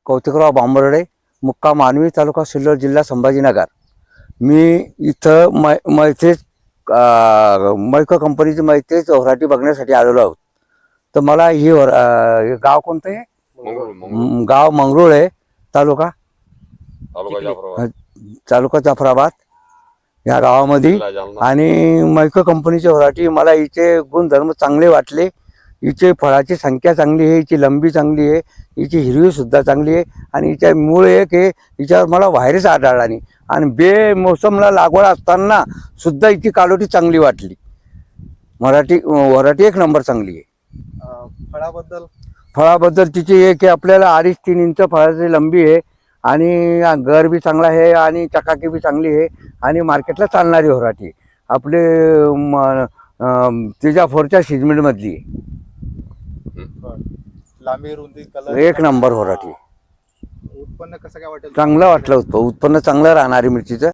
कौतिकराव बांबर्डे, मुक्काम मानवी, तालुका सिल्लोड, जिल्हा संभाजीनगर. मी इथं मैत्रीच मैको कंपनीची मैत्रीच व्हरायटी बघण्यासाठी आलेलो आहोत. तर मला ही गाव कोणतं आहे? गाव मंगरुळ आहे, तालुका जाफराबाद या गावामध्ये. आणि मैको कंपनीची व्हरायटी मला हिचे गुणधर्म चांगले वाटले. हिचे फळाची संख्या चांगली आहे, हिची लंबी चांगली आहे, हिची हिरवी सुद्धा चांगली आहे. आणि हिच्या मूळ एक आहे, हिच्यावर मला व्हायरस आढळला नाही. आणि बेमोसमला लागवड असताना सुद्धा हिची कालोटी चांगली वाटली. व्हरायटी एक नंबर चांगली आहे. फळाबद्दल तिची एक आहे, आपल्याला 2.5-3 इंच फळाची लंबी आहे. आणि घर बी चांगला आहे आणि चकाकी बी चांगली आहे. आणि मार्केटला चालणारी व्हरायटी आपले तिच्या 4च्या सिजमेंटमधली आहे. लांबी, रुंदी, कलर एक नंबर व्हरायटी. उत्पन्न कसं काय वाटेल? चांगलं वाटलं. उत्पन्न चांगलं राहणार आहे मिरचीचं.